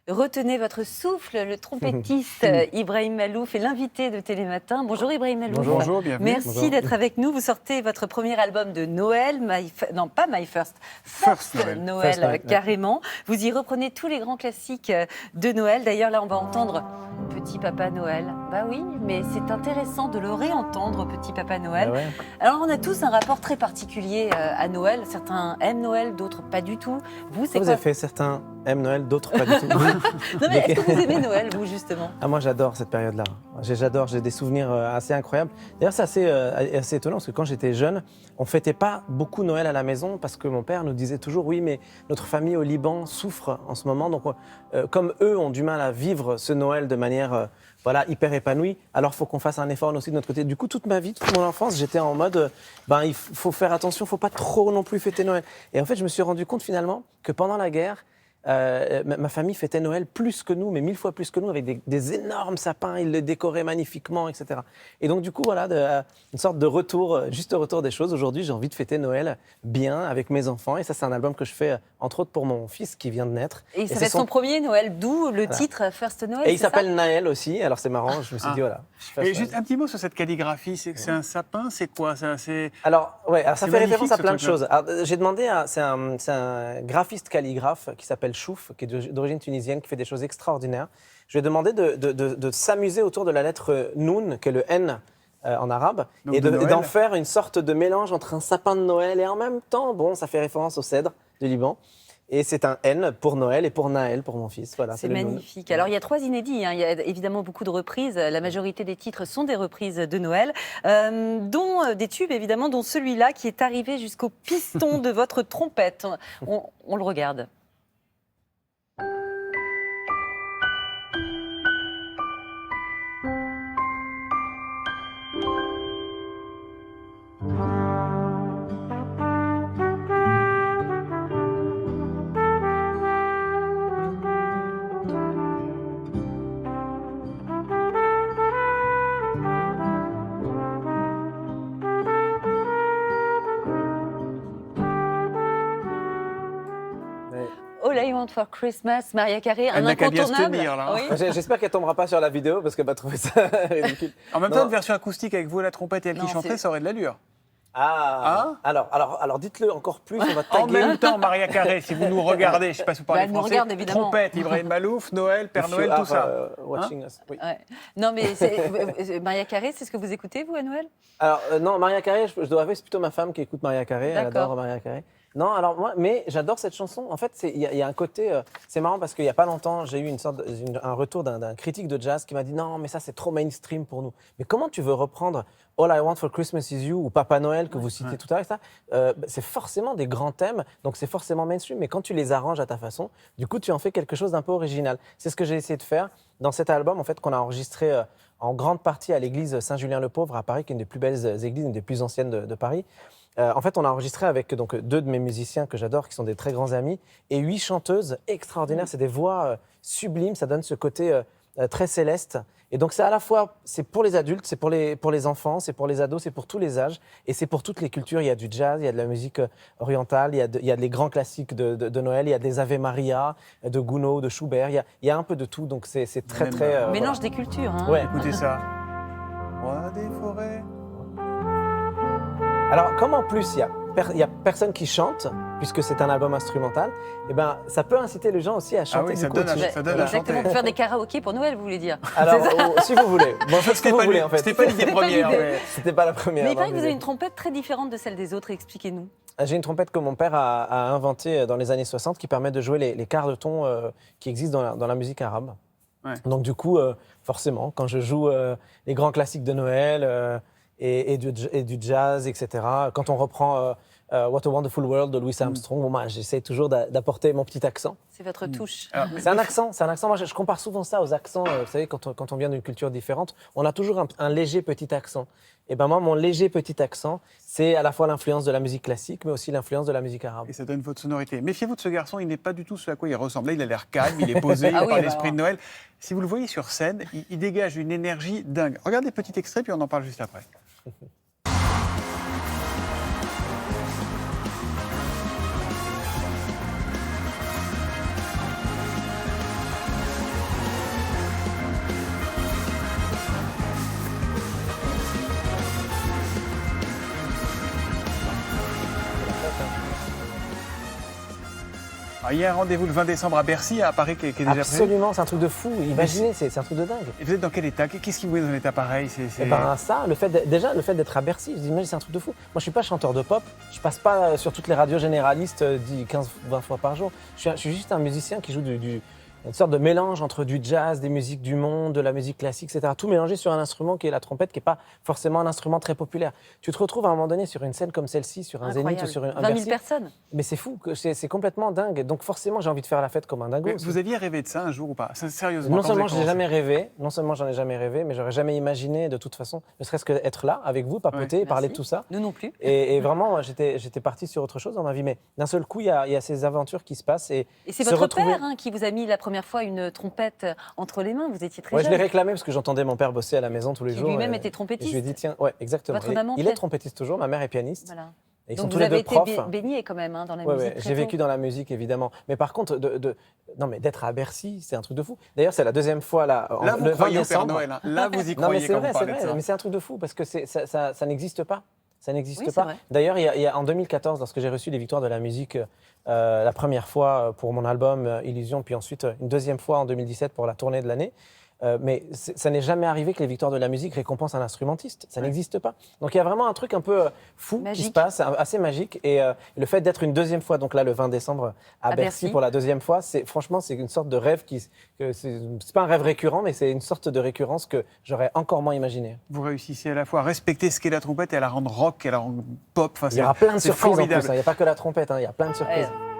Retenez votre souffle, le trompettiste Ibrahim Malouf est l'invité de Télématin. Bonjour Ibrahim Malouf. Bonjour, bienvenue. Merci d'être avec nous. Vous sortez votre premier album de Noël, non pas My First, First Noël, carrément. Vous y reprenez tous les grands classiques de Noël. D'ailleurs là on va entendre Petit Papa Noël. Bah oui, mais c'est intéressant de le réentendre, Petit Papa Noël. Ouais. Alors on a tous un rapport très particulier à Noël. Certains aiment Noël, d'autres pas du tout. Vous, c'est vous quoi avez fait certains aiment Noël, d'autres pas du tout. Non mais est-ce que vous aimez Noël, vous, justement? Ah, moi, j'adore cette période-là. J'adore, j'ai des souvenirs assez incroyables. D'ailleurs, c'est assez étonnant parce que quand j'étais jeune, on ne fêtait pas beaucoup Noël à la maison parce que mon père nous disait toujours « Oui, mais notre famille au Liban souffre en ce moment. Donc, comme eux ont du mal à vivre ce Noël de manière hyper épanouie, alors il faut qu'on fasse un effort aussi de notre côté. » Du coup, toute ma vie, toute mon enfance, j'étais en mode il faut faire attention, il ne faut pas trop non plus fêter Noël. Et en fait, je me suis rendu compte finalement que pendant la guerre, ma famille fêtait Noël plus que nous, mais 1000 fois plus que nous, avec des énormes sapins, ils le décoraient magnifiquement, etc. Et donc du coup, voilà, une sorte de retour, juste retour des choses. Aujourd'hui, j'ai envie de fêter Noël bien avec mes enfants, et ça, c'est un album que je fais, entre autres, pour mon fils qui vient de naître. Et ça va être son premier Noël, d'où le titre First Noël. Et il s'appelle Naël aussi, alors c'est marrant, je me suis dit, voilà. Et juste un petit mot sur cette calligraphie, c'est un sapin, c'est quoi ça, Alors, ça fait référence à plein de choses. J'ai demandé c'est un graphiste calligraphe qui s'appelle Chouf, qui est d'origine tunisienne, qui fait des choses extraordinaires. Je lui ai demandé de s'amuser autour de la lettre Noun, qui est le N en arabe, donc et d'en faire une sorte de mélange entre un sapin de Noël et en même temps, ça fait référence au cèdre du Liban. Et c'est un N pour Noël et pour Naël, pour mon fils. Voilà, c'est magnifique. Alors, il y a 3 inédits. Il y a évidemment beaucoup de reprises. La majorité des titres sont des reprises de Noël, dont des tubes, évidemment, dont celui-là qui est arrivé jusqu'au piston de votre trompette. On le regarde. All I Want for Christmas, Mariah Carey, un incontournable. Là. Oui. J'espère qu'elle tombera pas sur la vidéo parce qu'elle va trouver ça ridicule. En même temps, une version acoustique avec vous à la trompette et elle qui chanterait, ça aurait de l'allure. Alors dites-le encore plus, on va taguer. En même temps, Mariah Carey, si vous nous regardez, je ne sais pas si vous parlez français, regarde, évidemment. Trompette, Ibrahim Malouf, Noël, Père Noël, tout ça. Watching us. Oui. Ouais. Non, mais Mariah Carey, c'est ce que vous écoutez, vous, à Noël? Alors, non, Mariah Carey, je dois avouer, c'est plutôt ma femme qui écoute Mariah Carey. Elle adore Mariah Carey. Non, alors moi, mais j'adore cette chanson. En fait, il y a un côté. C'est marrant parce qu'il n'y a pas longtemps, j'ai eu un retour d'un critique de jazz qui m'a dit non, mais ça c'est trop mainstream pour nous. Mais comment tu veux reprendre All I Want for Christmas Is You ou Papa Noël que vous citez tout à l'heure, ça, c'est forcément des grands thèmes, donc c'est forcément mainstream. Mais quand tu les arranges à ta façon, du coup, tu en fais quelque chose d'un peu original. C'est ce que j'ai essayé de faire dans cet album, en fait, qu'on a enregistré en grande partie à l'église Saint-Julien-le-Pauvre à Paris, qui est une des plus belles églises, une des plus anciennes de Paris. En fait, on a enregistré avec 2 de mes musiciens que j'adore, qui sont des très grands amis, et 8 chanteuses extraordinaires. C'est des voix sublimes, ça donne ce côté très céleste. Et donc, c'est à la fois, c'est pour les adultes, c'est pour les enfants, c'est pour les ados, c'est pour tous les âges, et c'est pour toutes les cultures. Il y a du jazz, il y a de la musique orientale, il y a les grands classiques de Noël, il y a des Ave Maria, de Gounod, de Schubert, il y a un peu de tout, donc c'est très, très... mélange des cultures. Hein. Ouais. Écoutez ça. Roi des forêts. Alors, comme en plus, il y a personne qui chante, puisque c'est un album instrumental, et ben, ça peut inciter les gens aussi à chanter. Ah oui, ça donne à chanter. Exactement, pour faire des karaokés pour Noël, vous voulez dire. Alors, si vous voulez. Bon, faites ce que vous voulez, en fait. C'était pas l'idée première. C'était pas la première. Mais il paraît que vous avez une trompette très différente de celle des autres, expliquez-nous. J'ai une trompette que mon père a inventée dans les années 60 qui permet de jouer les quarts de ton qui existent dans la musique arabe. Ouais. Donc du coup, forcément, quand je joue les grands classiques de Noël et du jazz, etc., quand on reprend What a Wonderful World de Louis Armstrong, moi, j'essaie toujours d'apporter mon petit accent. C'est votre touche. C'est un accent. Moi, je compare souvent ça aux accents. Vous savez, quand on vient d'une culture différente, on a toujours un léger petit accent. Et ben moi, mon léger petit accent, c'est à la fois l'influence de la musique classique, mais aussi l'influence de la musique arabe. Et ça donne votre sonorité. Méfiez-vous de ce garçon, il n'est pas du tout ce à quoi il ressemble. Là, il a l'air calme, il est posé, il parle l'esprit de Noël. Si vous le voyez sur scène, il dégage une énergie dingue. Regardez petit extrait, puis on en parle juste après. Alors, il y a un rendez-vous le 20 décembre à Bercy, à Paris, qui est déjà prévu. Absolument, c'est un truc de fou. Imaginez, c'est un truc de dingue. Et vous êtes dans quel état? Qu'est-ce qui vous met dans un état pareil? Eh ben ça, le fait d'être à Bercy, je dis, mais c'est un truc de fou. Moi, je suis pas chanteur de pop, je passe pas sur toutes les radios généralistes 15-20 fois par jour. Je suis juste un musicien qui joue une sorte de mélange entre du jazz, des musiques du monde, de la musique classique, etc. Tout mélangé sur un instrument qui est la trompette, qui n'est pas forcément un instrument très populaire. Tu te retrouves à un moment donné sur une scène comme celle-ci, sur un Zénith ou sur un 20 000 Bercy. personnes. Mais c'est fou, c'est complètement dingue. Donc forcément, j'ai envie de faire la fête comme un dingo. Vous aviez rêvé de ça un jour ou pas? Sérieusement? Non seulement j'en ai jamais rêvé, mais j'aurais jamais imaginé de toute façon, ne serait-ce qu'être là avec vous, papoter, Ouais. parler de tout ça. Nous non plus. Et vraiment, j'étais parti sur autre chose dans ma vie. Mais d'un seul coup, il y a ces aventures qui se passent. Et c'est se votre retrouver- père qui vous a mis la première fois une trompette entre les mains. Vous étiez très Ouais, je jeune. l'ai réclamé parce que j'entendais mon père bosser à la maison tous les Qui jours. lui-même et- était et trompettiste. je lui ai dit, tiens, ouais, exactement. Votre maman il fait- est trompettiste toujours, ma mère est pianiste. Voilà. Et ils Donc sont tous vous les avez deux été profs. baigné quand même dans la Ouais, musique. ouais, très j'ai tôt. vécu dans la musique, évidemment. Mais par contre, non, mais d'être à Bercy, c'est un truc de fou. D'ailleurs, c'est la deuxième fois, là, Là, vous le 20 croyez au Père décembre. Noël. Hein. Là, vous y Non, mais croyez c'est quand vrai, vous c'est parlez de vrai. ça. Mais c'est un truc de fou parce que ça n'existe pas. Ça n'existe Oui, c'est pas. vrai. D'ailleurs, il y a en 2014, lorsque j'ai reçu les victoires de la musique, la première fois pour mon album Illusion, puis ensuite une deuxième fois en 2017 pour la tournée de l'année. Mais ça n'est jamais arrivé que les victoires de la musique récompensent un instrumentiste. Ça n'existe pas. Donc il y a vraiment un truc un peu fou qui se Magique. passe, assez magique. Et le fait d'être une deuxième fois, donc là le 20 décembre à Bercy pour la deuxième fois, franchement c'est une sorte de rêve c'est pas un rêve récurrent, mais c'est une sorte de récurrence que j'aurais encore moins imaginé. Vous réussissez à la fois à respecter ce qu'est la trompette et à la rendre rock, et à la rendre pop. Enfin, Il y aura plein de c'est surprises en formidable. plus. Il n'y a pas que la trompette, il y a plein de surprises. Ouais.